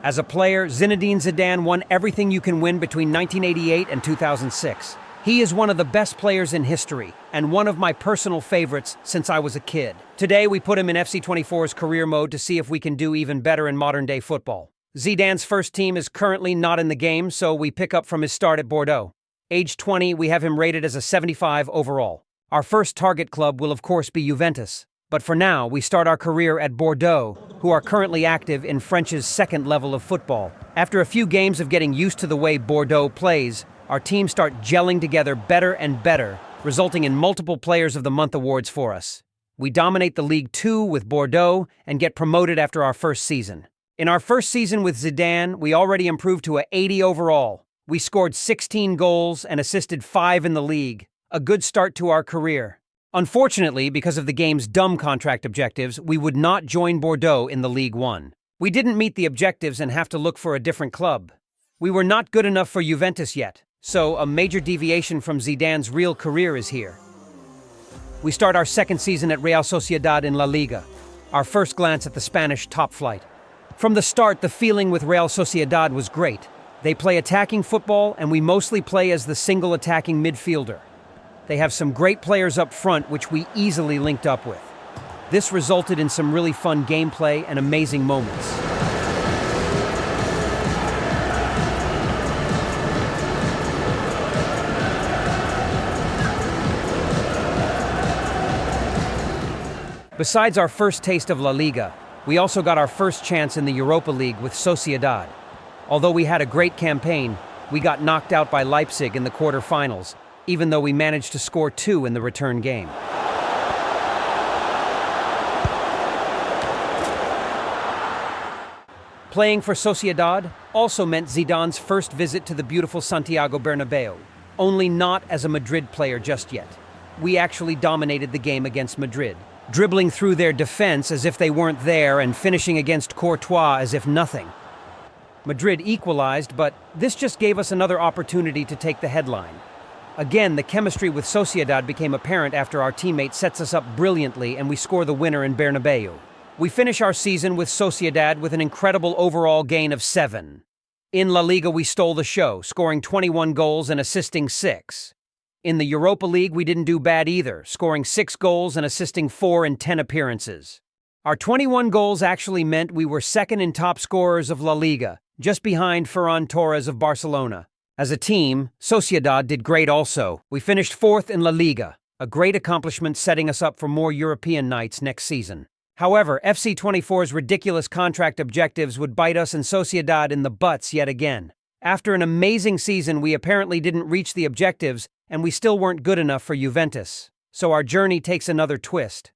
As a player, Zinedine Zidane won everything you can win between 1988 and 2006. He is one of the best players in history, and one of my personal favorites since I was a kid. Today, we put him in FC24's career mode to see if we can do even better in modern-day football. Zidane's first team is currently not in the game, so we pick up from his start at Bordeaux. Age 20, we have him rated as a 75 overall. Our first target club will of course be Juventus, but for now, we start our career at Bordeaux, who are currently active in French's second level of football. After a few games of getting used to the way Bordeaux plays, our teams start gelling together better and better, resulting in multiple Players of the Month awards for us. We dominate the Ligue 2 with Bordeaux and get promoted after our first season. In our first season with Zidane, we already improved to a 80 overall. We scored 16 goals and assisted 5 in the league. A good start to our career. Unfortunately, because of the game's dumb contract objectives, we would not join Bordeaux in the Ligue 1. We didn't meet the objectives and have to look for a different club. We were not good enough for Juventus yet, so a major deviation from Zidane's real career is here. We start our second season at Real Sociedad in La Liga, our first glance at the Spanish top flight. From the start, the feeling with Real Sociedad was great. They play attacking football, and we mostly play as the single attacking midfielder. They have some great players up front, which we easily linked up with. This resulted in some really fun gameplay and amazing moments. Besides our first taste of La Liga, we also got our first chance in the Europa League with Sociedad. Although we had a great campaign, we got knocked out by Leipzig in the quarterfinals, even though we managed to score 2 in the return game. Playing for Sociedad also meant Zidane's first visit to the beautiful Santiago Bernabeu, only not as a Madrid player just yet. We actually dominated the game against Madrid, dribbling through their defense as if they weren't there and finishing against Courtois as if nothing. Madrid equalized, but this just gave us another opportunity to take the headline. Again, the chemistry with Sociedad became apparent after our teammate sets us up brilliantly and we score the winner in Bernabeu. We finish our season with Sociedad with an incredible overall gain of 7. In La Liga, we stole the show, scoring 21 goals and assisting 6. In the Europa League, we didn't do bad either, scoring 6 goals and assisting 4 in 10 appearances. Our 21 goals actually meant we were second in top scorers of La Liga, just behind Ferran Torres of Barcelona. As a team, Sociedad did great also. We finished 4th in La Liga, a great accomplishment setting us up for more European nights next season. However, FC24's ridiculous contract objectives would bite us and Sociedad in the butts yet again. After an amazing season, we apparently didn't reach the objectives, and we still weren't good enough for Juventus. So our journey takes another twist.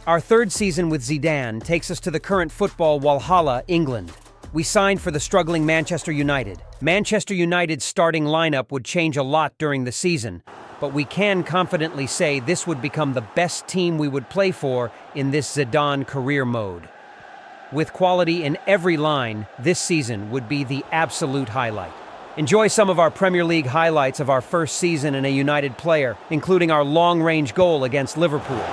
Our third season with Zidane takes us to the current football Walhalla, England. We signed for the struggling Manchester United. Manchester United's starting lineup would change a lot during the season, but we can confidently say this would become the best team we would play for in this Zidane career mode. With quality in every line, this season would be the absolute highlight. Enjoy some of our Premier League highlights of our first season in a United player, including our long-range goal against Liverpool.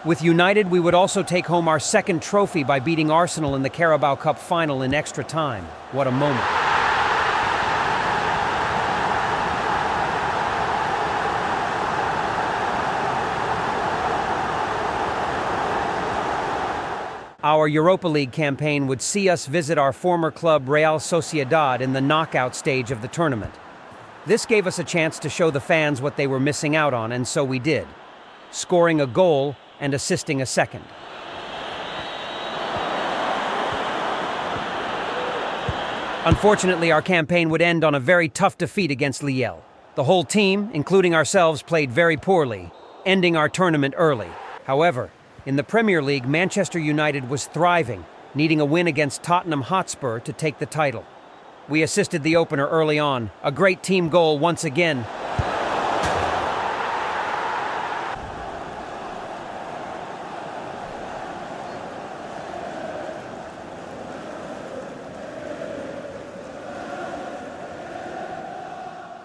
With United, we would also take home our second trophy by beating Arsenal in the Carabao Cup final in extra time. What a moment. Our Europa League campaign would see us visit our former club Real Sociedad in the knockout stage of the tournament. This gave us a chance to show the fans what they were missing out on, and so we did, scoring a goal and assisting a second. Unfortunately, our campaign would end on a very tough defeat against Lille. The whole team, including ourselves, played very poorly, ending our tournament early. However, in the Premier League, Manchester United was thriving, needing a win against Tottenham Hotspur to take the title. We assisted the opener early on, a great team goal once again.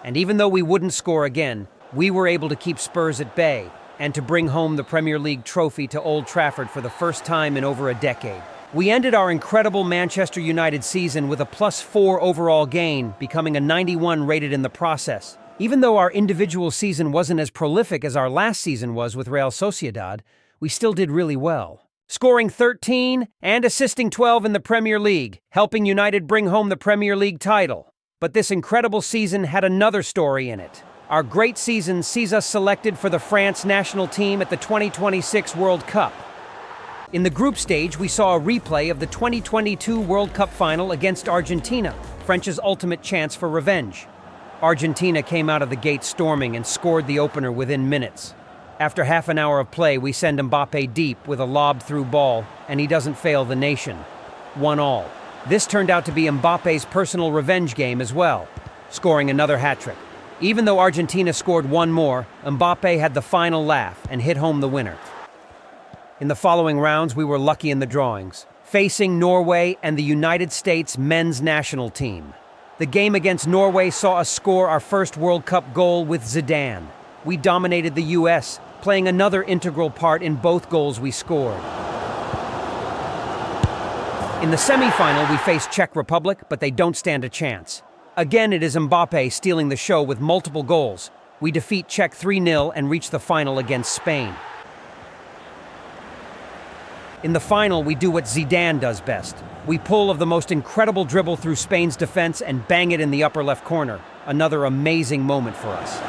And even though we wouldn't score again, we were able to keep Spurs at bay and to bring home the Premier League trophy to Old Trafford for the first time in over a decade. We ended our incredible Manchester United season with a +4 overall gain, becoming a 91 rated in the process. Even though our individual season wasn't as prolific as our last season was with Real Sociedad, we still did really well, scoring 13 and assisting 12 in the Premier League, helping United bring home the Premier League title. But this incredible season had another story in it. Our great season sees us selected for the France national team at the 2026 World Cup. In the group stage, we saw a replay of the 2022 World Cup final against Argentina, French's ultimate chance for revenge. Argentina came out of the gate storming and scored the opener within minutes. After half an hour of play, we send Mbappe deep with a lobbed-through ball, and he doesn't fail the nation. 1-1. This turned out to be Mbappe's personal revenge game as well, scoring another hat-trick. Even though Argentina scored one more, Mbappe had the final laugh and hit home the winner. In the following rounds, we were lucky in the drawings, facing Norway and the United States men's national team. The game against Norway saw us score our first World Cup goal with Zidane. We dominated the US, playing another integral part in both goals we scored. In the semi-final, we face Czech Republic, but they don't stand a chance. Again, it is Mbappe stealing the show with multiple goals. We defeat Czech 3-0 and reach the final against Spain. In the final, we do what Zidane does best. We pull of the most incredible dribble through Spain's defense and bang it in the upper left corner. Another amazing moment for us.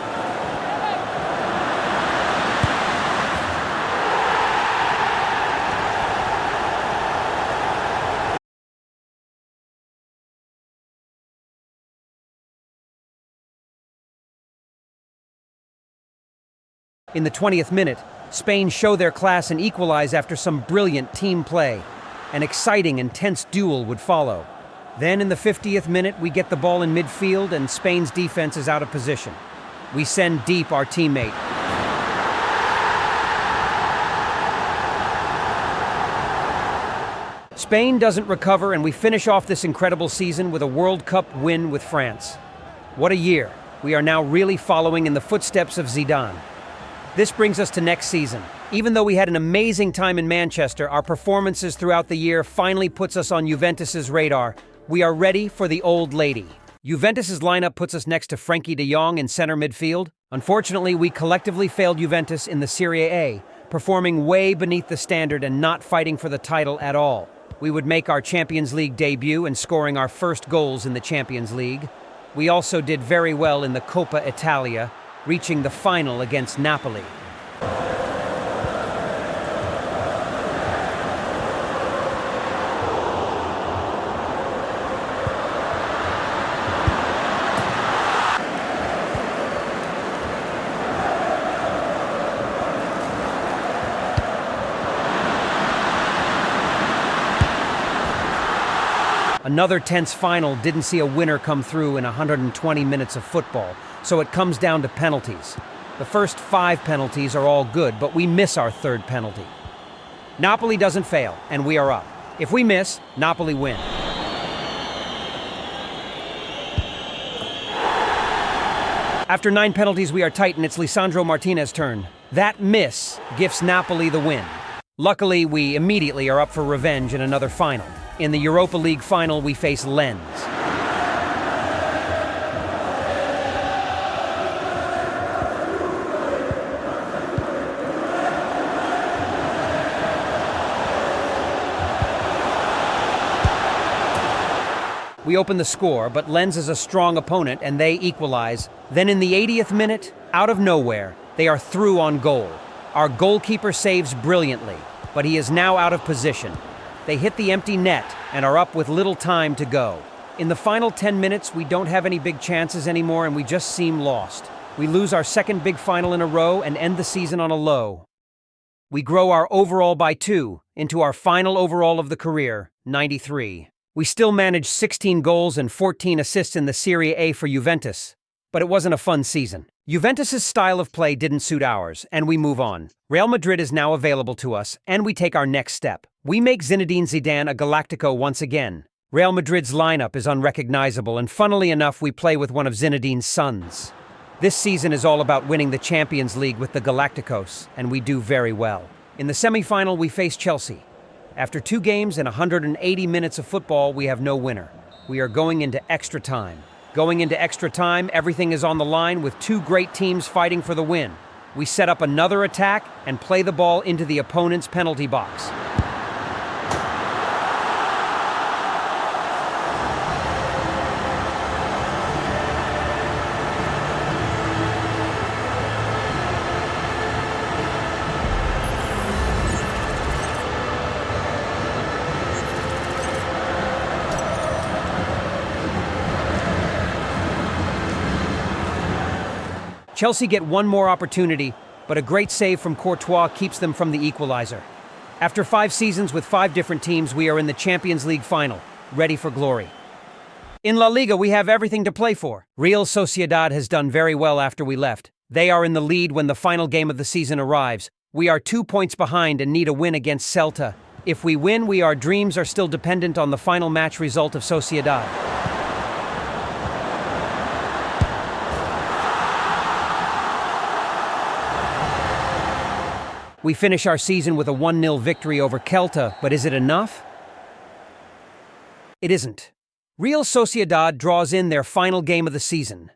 In the 20th minute, Spain show their class and equalize after some brilliant team play. An exciting and tense duel would follow. Then in the 50th minute, we get the ball in midfield and Spain's defense is out of position. We send deep our teammate. Spain doesn't recover and we finish off this incredible season with a World Cup win with France. What a year. We are now really following in the footsteps of Zidane. This brings us to next season. Even though we had an amazing time in Manchester, our performances throughout the year finally puts us on Juventus's radar. We are ready for the old lady. Juventus's lineup puts us next to Frenkie de Jong in center midfield. Unfortunately, we collectively failed Juventus in the Serie A, performing way beneath the standard and not fighting for the title at all. We would make our Champions League debut and scoring our first goals in the Champions League. We also did very well in the Coppa Italia, reaching the final against Napoli. Another tense final didn't see a winner come through in 120 minutes of football, so it comes down to penalties. The first 5 penalties are all good, but we miss our third penalty. Napoli doesn't fail, and we are up. If we miss, Napoli win. After 9 penalties, we are tight, and it's Lisandro Martinez's turn. That miss gifts Napoli the win. Luckily, we immediately are up for revenge in another final. In the Europa League final, we face Lens. We open the score, but Lens is a strong opponent and they equalize. Then in the 80th minute, out of nowhere, they are through on goal. Our goalkeeper saves brilliantly, but he is now out of position. They hit the empty net and are up with little time to go. In the final 10 minutes, we don't have any big chances anymore and we just seem lost. We lose our second big final in a row and end the season on a low. We grow our overall by 2 into our final overall of the career, 93. We still managed 16 goals and 14 assists in the Serie A for Juventus, but it wasn't a fun season. Juventus's style of play didn't suit ours, and we move on. Real Madrid is now available to us, and we take our next step. We make Zinedine Zidane a Galactico once again. Real Madrid's lineup is unrecognizable, and funnily enough, we play with one of Zinedine's sons. This season is all about winning the Champions League with the Galacticos, and we do very well. In the semi-final, we face Chelsea. After 2 games and 180 minutes of football, we have no winner. We are going into extra time. Going into extra time, everything is on the line with 2 great teams fighting for the win. We set up another attack and play the ball into the opponent's penalty box. Chelsea get one more opportunity, but a great save from Courtois keeps them from the equalizer. After 5 seasons with 5 different teams, we are in the Champions League final, ready for glory. In La Liga, we have everything to play for. Real Sociedad has done very well after we left. They are in the lead when the final game of the season arrives. We are 2 points behind and need a win against Celta. If we win, our dreams are still dependent on the final match result of Sociedad. We finish our season with a 1-0 victory over Celta, but is it enough? It isn't. Real Sociedad draws in their final game of the season.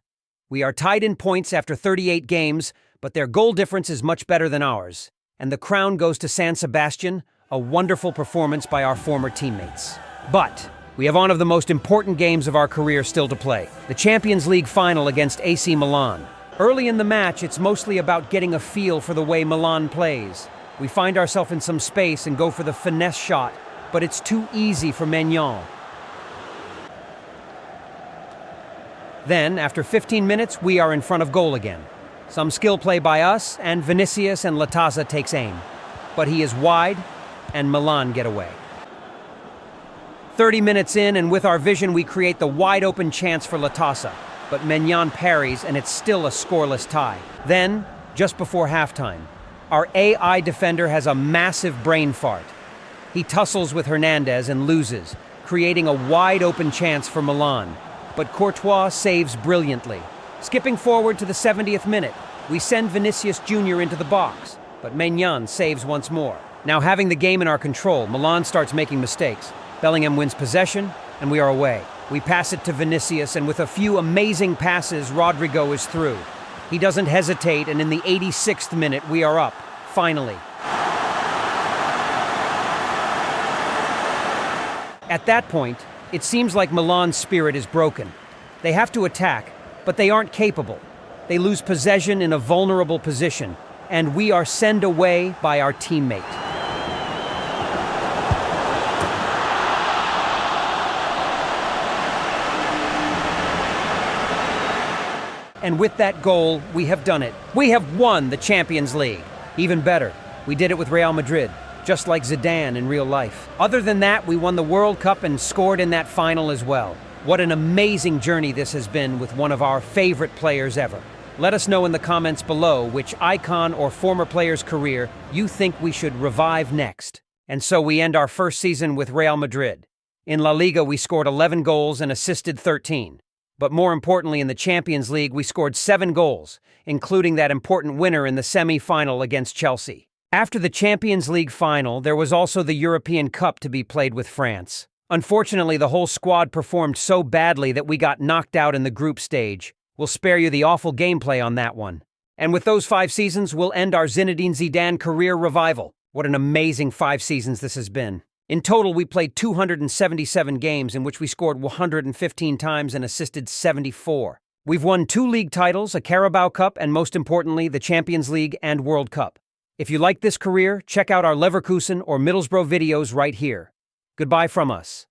We are tied in points after 38 games, but their goal difference is much better than ours. And the crown goes to San Sebastian, a wonderful performance by our former teammates. But we have one of the most important games of our career still to play, the Champions League final against AC Milan. Early in the match, it's mostly about getting a feel for the way Milan plays. We find ourselves in some space and go for the finesse shot, but it's too easy for Maignan. Then, after 15 minutes, we are in front of goal again. Some skill play by us, and Vinicius and Latasa takes aim. But he is wide, and Milan get away. 30 minutes in, and with our vision, we create the wide-open chance for Latasa. But Maignan parries, and it's still a scoreless tie. Then, just before halftime, our AI defender has a massive brain fart. He tussles with Hernandez and loses, creating a wide-open chance for Milan. But Courtois saves brilliantly. Skipping forward to the 70th minute, we send Vinicius Jr. into the box, but Maignan saves once more. Now having the game in our control, Milan starts making mistakes. Bellingham wins possession, and we are away. We pass it to Vinicius, and with a few amazing passes, Rodrigo is through. He doesn't hesitate, and in the 86th minute, we are up, finally. At that point, it seems like Milan's spirit is broken. They have to attack, but they aren't capable. They lose possession in a vulnerable position, and we are sent away by our teammate. And with that goal, we have done it. We have won the Champions League. Even better, we did it with Real Madrid, just like Zidane in real life. Other than that, we won the World Cup and scored in that final as well. What an amazing journey this has been with one of our favorite players ever. Let us know in the comments below which icon or former player's career you think we should revive next. And so we end our first season with Real Madrid. In La Liga, we scored 11 goals and assisted 13. But more importantly, in the Champions League, we scored 7 goals, including that important winner in the semi-final against Chelsea. After the Champions League final, there was also the European Cup to be played with France. Unfortunately, the whole squad performed so badly that we got knocked out in the group stage. We'll spare you the awful gameplay on that one. And with those 5 seasons, we'll end our Zinedine Zidane career revival. What an amazing 5 seasons this has been. In total, we played 277 games in which we scored 115 times and assisted 74. We've won 2 league titles, a Carabao Cup, and most importantly, the Champions League and World Cup. If you like this career, check out our Leverkusen or Middlesbrough videos right here. Goodbye from us.